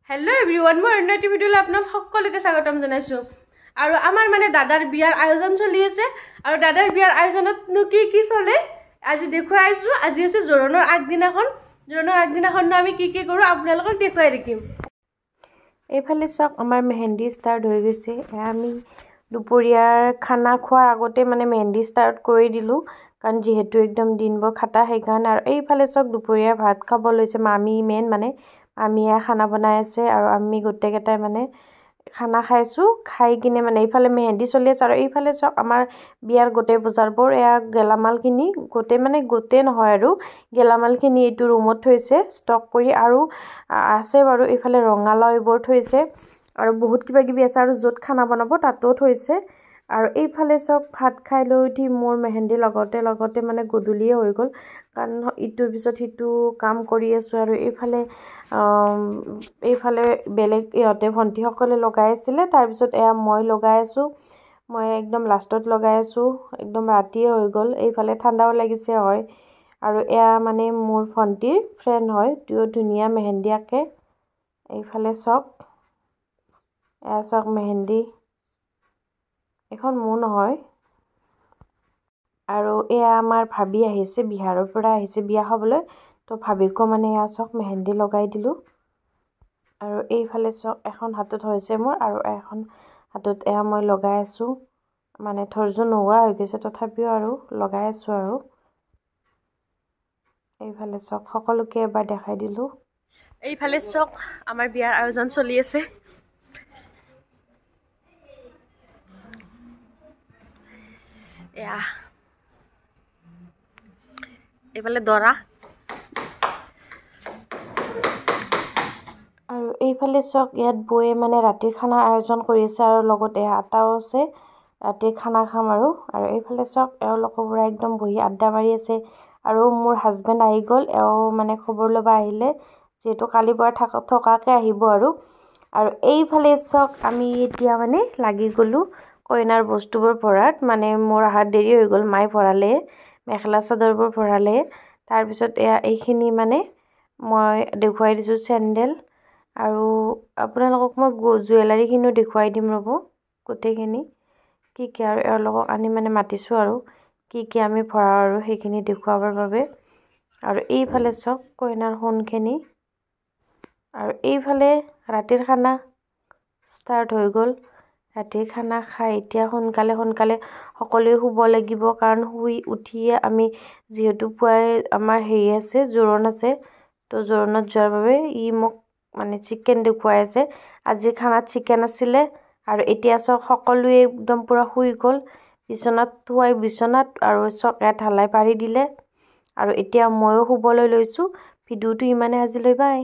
Hello everyone, মই অন্য এটা ভিডিওলৈ আপোনালোক সকলোকে স্বাগতম জনাইছো আৰু আমাৰ মানে দাদাৰ বিয়াৰ আয়োজন চলি আছে আৰু দাদাৰ বিয়াৰ আয়োজনত কি চলে আজি দেখুৱাই আইছো আজি আছে জোৰণৰ আগদিনাখন আমি কি কৰো আপোনালোকক দেখুৱাই দিম এইফালে সব আমাৰ মেহেন্দি স্টাৰ্ট হৈ গৈছে আমি দুপৰীয়াৰ খানা খোৱাৰ আগতে মানে মেহেন্দি স্টাৰ্ট কৰি দিলো কাৰণ যেহেতু একদম দিনবৰ খাটা হেগান আৰু এইফালে সব দুপৰীয়াৰ ভাত খাব লৈছে মামি মেন মানে আমিয়া খানা বনাই আছে আৰু আমি গোটেকেটাই মানে খানা খাইছো খাই কিনে মানে এইফালে মেহেন্দি চলি আছে আৰু এইফালে সব আমাৰ বিয়াৰ গোটে বজাৰবোৰ এয়া গেলামালখিনি গোটে নহয় আৰু গেলামালখিনি এইটো ৰুমত থৈছে ষ্টক কৰি আৰু আছে বাৰু এইফালে ৰঙালাও এইবোৰ থৈছে আৰু বহুত কিবা কিবি আছে আৰু যত খানা বনাব তাতো থৈছে আৰু এইফালে সব ভাত খাই লৈ উঠি মোৰ মেহেন্দি লগতে মানে গধুলিয়ে হৈ গল কাৰণ ইটোৰ পিছত হিটো কাম কৰি আছো আৰু এইফালে বেলেগ ইহতে ভন্টি সকলে লগাই আছিল তাৰ পিছত এয়া মই লগাই আছো মই একদম লাষ্টত লগাই আছো একদম ৰাতিয়ে হৈ গল এইফালে ঠাণ্ডাও লাগিছে হয় আৰু এয়া মানে মোৰ ভন্টিৰ ফ্ৰেন্ড হয় তিও ধুনিয়া মেহেন্দি আকে এইফালে সব এয়া সব মেহেন্দি এখন মোৰ নহয় আৰু এয়া আমাৰ ভাবি আহিছে বিহাৰৰ পৰা আহিছে বিয়া খাবলৈ তো ভাবিকো মানে এয়া সব মেহেন্দি লগাই দিলো আৰু এইফালে সব এখন হাতত হৈছে মোৰ আৰু এখন হাতত এয়া মই লগাই আছো মানে ধৈৰ্য নোহোৱা হৈ গৈছে তথাপিও আৰু লগাই আছো আৰু এইফালে সব সকলোকে এবাৰ দেখাই দিলো এইফালে সব আমাৰ বিয়াৰ আয়োজন চলি আছে এইফালে দৰা আৰু এইফালে সব ইয়াত বয়ে মানে ৰাতিৰ খানা আয়োজন কৰি আছে আৰু লগতে আটাও আছে ৰাতিৰ খানা খাম আৰু এইফালে সব এওঁলোকৰ পৰা একদম বহি আড্ডা মাৰি আছে আৰু মোৰ হাজবেণ্ড আহি গল এও মানে খবৰ লবা আহিলে যেটো কালি পৰা থকাকে আহিব আৰু এইফালে সব আমি এতিয়া মানে লাগি গলো কইনাৰ বস্তুবোৰ ভৰাত মানে মোৰ আহাত দেৰি হৈ গল মাই ভৰালে মেখলা চাদৰবোৰ ভৰালে তাৰ পিছত এইখিনি মানে মই দেখুৱাই দিছো চেন্ডেল আৰু আপোনালোকক মই জুৱেলাৰী খিনিও দেখুৱাই দিম ৰব গোটেখিনি কি আৰু এওঁলোকক আনি মানে মাতিছো আৰু কি আমি ভৰাও আৰু সেইখিনি দেখুৱাবৰ বাবে আৰু এইফালে সব কইনাৰ সোণখিনি আৰু এইফালে ৰাতিৰ খানা ষ্টাৰ্ট হৈ গল ৰাতিৰ খানা খাই এতিয়া সোনকালে সকলোৱে শুব লাগিব কাৰণ শুই উঠিয়ে আমি যেহেতু পুৱাই আমাৰ হেৰি আছে জোৰণ আছে তো জোৰণত যোৱাৰ বাবে মোক মানে চিকেন দেখুৱাই আছে আজি খানাত চিকেন আছিলে আৰু এতিয়া সব সকলোৱে একদম পুৰা শুই গল বিছনাত আৰু চকে ঢালাই পাৰি দিলে আৰু এতিয়া ময়ো শুবলৈ লৈছো ভিডিওটো ইমানে আজিলৈ বাই